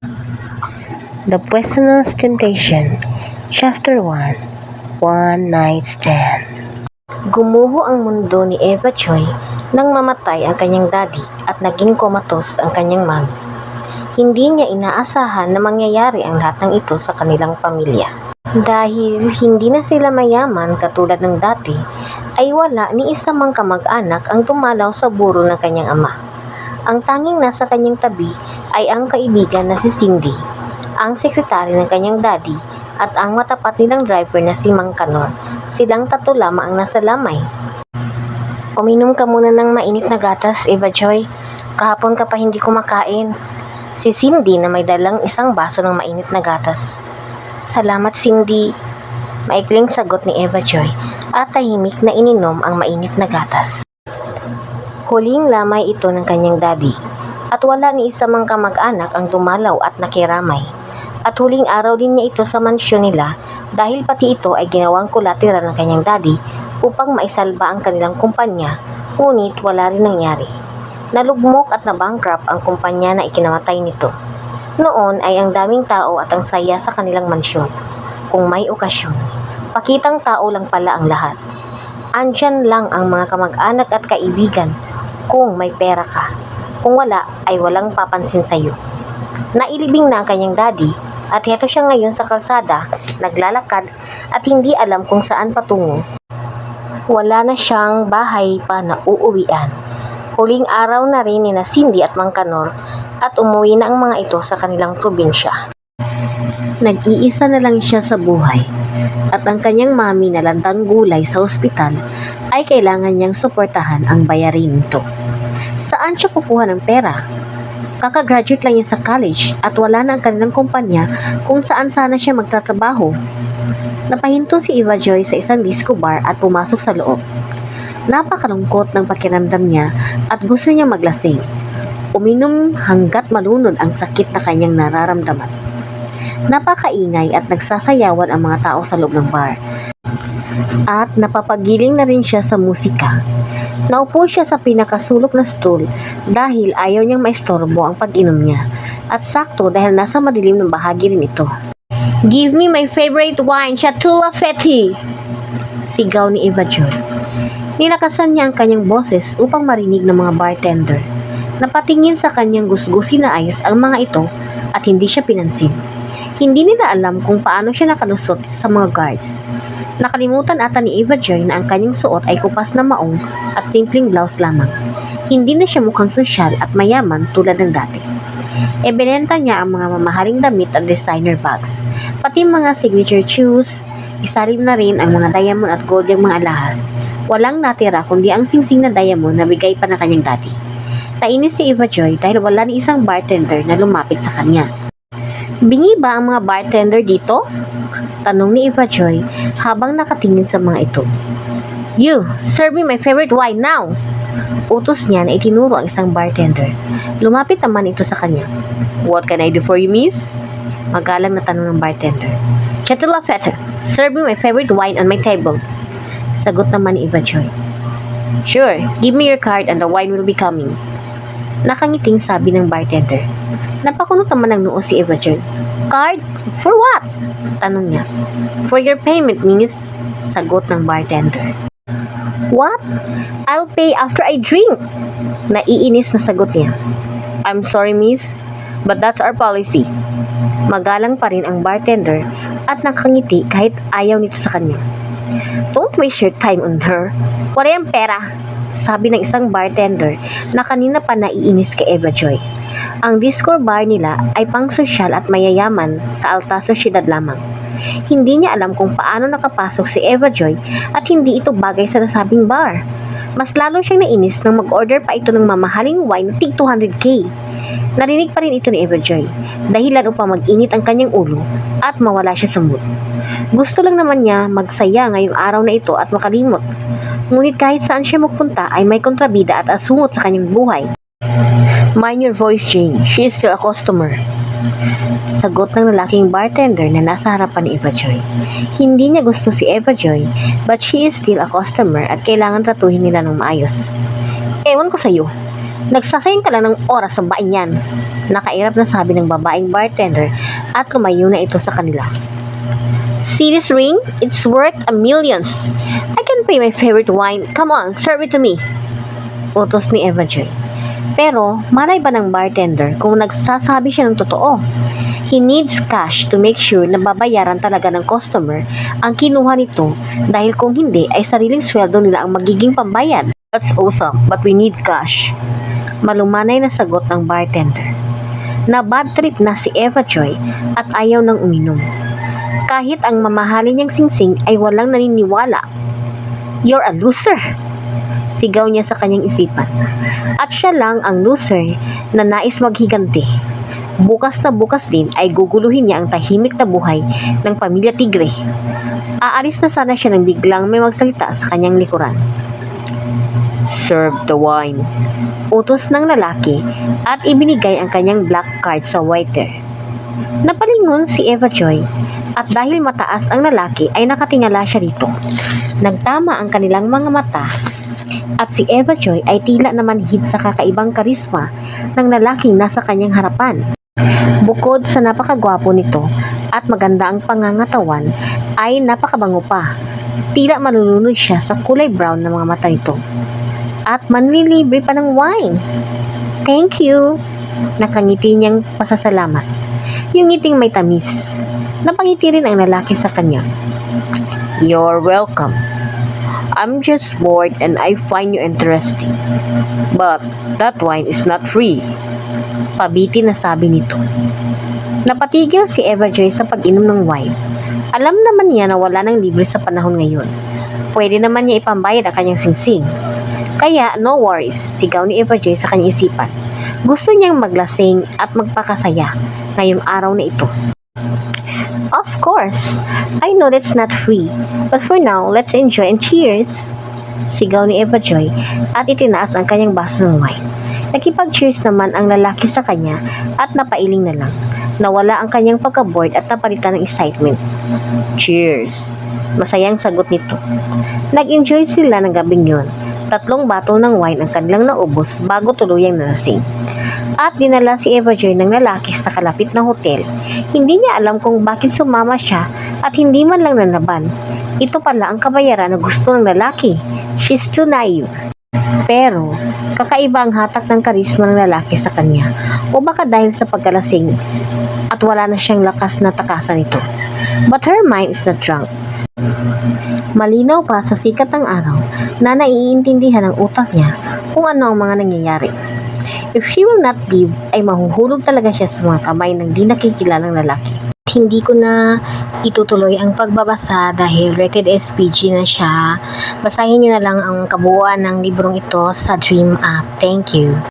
The Poisonous Temptation, Chapter 1, One Night Stand. Gumuho ang mundo ni Eva Joy nang mamatay ang kanyang daddy at naging komatos ang kanyang mami. Hindi niya inaasahan na mangyayari ang lahat ng ito sa kanilang pamilya. Dahil hindi na sila mayaman katulad ng dati, ay wala ni isa mang kamag-anak ang tumalaw sa burol ng kanyang ama. Ang tanging nasa kanyang tabi ay ang kaibigan na si Cindy, ang sekretary ng kanyang daddy, at ang matapat nilang driver na si Mang Kanor. Silang tatlo lamang ang nasa lamay. Uminom ka muna ng mainit na gatas, Eva Joy. Kahapon ka pa hindi kumakain. Si Cindy na may dalang isang baso ng mainit na gatas. Salamat, Cindy. Maikling sagot ni Eva Joy at tahimik na ininom ang mainit na gatas. Huling lamay ito ng kanyang daddy at wala ni isa mang kamag-anak ang dumalaw at nakiramay. At huling araw din niya ito sa mansyon nila dahil pati ito ay ginawang collateral ng kanyang daddy upang maisalba ang kanilang kumpanya, ngunit wala rin nangyari. Nalugmok at nabankrupt ang kumpanya na ikinamatay nito. Noon ay ang daming tao at ang saya sa kanilang mansyon. Kung may okasyon, pakitang tao lang pala ang lahat. Andyan lang ang mga kamag-anak at kaibigan kung may pera ka. Kung wala, ay walang papansin sa'yo. Nailibing na ang kanyang daddy at heto siya ngayon sa kalsada, naglalakad at hindi alam kung saan patungo. Wala na siyang bahay pa na uuwian. Huling araw na rin ni Cindy at Mang Kanor at umuwi na ang mga ito sa kanilang probinsya. Nag-iisa na lang siya sa buhay at ang kanyang mami na landang gulay sa ospital ay kailangan niyang suportahan ang bayarin nito. Saan siya kukuha ng pera? Kakagraduate lang niya sa college at wala na ang kanilang kumpanya kung saan sana siya magtatrabaho. Napahinto si Eva Joy sa isang disco bar at pumasok sa loob. Napakalungkot ng pakiramdam niya at gusto niya maglasing. Uminom hanggat malunod ang sakit na kanyang nararamdaman. Napakaingay at nagsasayawan ang mga tao sa loob ng bar. At napapagiling na rin siya sa musika. Naupo siya sa pinakasulok na stool dahil ayaw niyang maistorbo ang pag-inom niya. At sakto dahil nasa madilim ng bahagi rin ito. Give me my favorite wine, Chateau Lafite! Sigaw ni Eva Joy. Nilakasan niya ang kanyang boses upang marinig ng mga bartender. Napatingin sa kanyang gusgusin na ayos ang mga ito at hindi siya pinansin. Hindi nila alam kung paano siya nakalusot sa mga guards. Nakalimutan ata ni Eva Joy na ang kanyang suot ay kupas na maong at simpleng blouse lamang. Hindi na siya mukhang sosyal at mayaman tulad ng dati. Ebinenta niya ang mga mamahaling damit at designer bags, pati mga signature shoes. Isalim na rin ang mga diamond at gold yung mga alahas. Walang natira kundi ang singsing na diamond na bigay pa ng kanyang daddy. Nainis si Eva Joy dahil wala ni isang bartender na lumapit sa kanya. Bingi ba ang mga bartender dito? Tanong ni Eva Joy habang nakatingin sa mga ito. You, serve me my favorite wine now! Utos niya na itinuro ang isang bartender. Lumapit naman ito sa kanya. What can I do for you, miss? Magalang na tanong ng bartender. Chateau Lafite, serve me my favorite wine on my table. Sagot naman ni Eva Joy. Sure, give me your card and the wine will be coming. Nakangiting sabi ng bartender. Napakunot naman ng noo si Eva Joy. Card? For what? Tanong niya. For your payment, miss. Sagot ng bartender. What? I'll pay after I drink. Naiinis na sagot niya. I'm sorry, miss, but that's our policy. Magalang pa rin ang bartender at nakangiti kahit ayaw nito sa kanya. Don't waste your time on her. Wala yung pera, sabi ng isang bartender na kanina pa naiinis kay Eva Joy. Ang disco bar nila ay pang-sosyal at mayayaman sa alta sosyedad lamang. Hindi niya alam kung paano nakapasok si Eva Joy at hindi ito bagay sa nasabing bar. Mas lalo siyang nainis nang mag-order pa ito ng mamahaling wine na tig 200k. Narinig pa rin ito ni Eva Joy, dahilan upang mag-init ang kanyang ulo at mawala siya sa mood. Gusto lang naman niya magsaya ngayong araw na ito at makalimot. Ngunit kahit saan siya magpunta ay may kontrabida at asungot sa kanyang buhay. Mind your voice, Jane. She is still a customer. Sagot ng lalaking bartender na nasa harapan ni Eva Joy. Hindi niya gusto si Eva Joy, but she is still a customer at kailangan tratuhin nila ng maayos. Ewan ko sa'yo. Nagsasayang ka lang ng oras sa baing yan. Nakairap na sabi ng babaeng bartender at lumayo na ito sa kanila. See this ring? It's worth a millions. I can pay my favorite wine. Come on, serve it to me. Utos ni Eva Joy. Pero malay ba ng bartender kung nagsasabi siya ng totoo? He needs cash to make sure na babayaran talaga ng customer ang kinuha nito dahil kung hindi ay sariling sweldo nila ang magiging pambayad. That's awesome, but we need cash. Malumanay na sagot ng bartender. Na bad trip na si Eva Joy at ayaw nang uminom. Kahit ang mamahalin niyang singsing ay walang naniniwala. You're a loser! Sigaw niya sa kanyang isipan. At siya lang ang loser na nais maghiganti. Bukas na bukas din ay guguluhin niya ang tahimik na buhay ng pamilya Tigre. Aalis na sana siya nang biglang may magsalita sa kanyang likuran. Serve the wine. Utos ng lalaki at ibinigay ang kanyang black card sa waiter. Napalingon si Eva Joy at dahil mataas ang lalaki ay nakatingala siya dito. Nagtama ang kanilang mga mata at si Eva Joy ay tila naman hit sa kakaibang karisma ng lalaking nasa kanyang harapan. Bukod sa napakagwapo nito at maganda ang pangangatawan ay napakabango pa. Tila malulunod siya sa kulay brown ng mga mata nito. At manlilibre pa ng wine. Thank you. Nakangiti niyang pasasalamat. Yung ngiting may tamis. Napangiti rin ang lalaki sa kanya. You're welcome. I'm just bored and I find you interesting. But that wine is not free. Pabiti na sabi nito. Napatigil si Eva Joy sa pag-inom ng wine. Alam naman niya na wala nang libre sa panahon ngayon. Pwede naman niya ipambayad ang kanyang singsing. Kaya no worries, sigaw ni Eva Joy sa kanyang isipan. Gusto niyang maglasing at magpakasaya ngayong araw na ito. Of course, I know that's not free, but for now, let's enjoy and cheers! Sigaw ni Eva Joy at itinaas ang kanyang baso ng wine. Nakipag-cheers naman ang lalaki sa kanya at napailing na lang. Nawala ang kanyang pagka-bored at napalitan ng excitement. Cheers! Masayang sagot nito. Nag-enjoy sila ng gabing yun. 3 bato ng wine ang kanilang naubos bago tuluyang nalasing. At dinala si Eva Joy ng lalaki sa kalapit na hotel. Hindi niya alam kung bakit sumama siya at hindi man lang nanaban. Ito pala ang kabayaran na gusto ng lalaki. She's too naive. Pero, kakaiba ang hatak ng karisma ng lalaki sa kanya. O baka dahil sa pagkalasing at wala na siyang lakas na takasan ito. But her mind is not drunk. Malinaw pa sa sikat ng araw na naiintindihan ng utak niya kung ano ang mga nangyayari. If she will not leave, ay mahuhulog talaga siya sa mga kamay ng di nakikilalang lalaki. Hindi ko na itutuloy ang pagbabasa dahil rated SPG na siya. Basahin niyo na lang ang kabuuan ng librong ito sa Dream app. Thank you.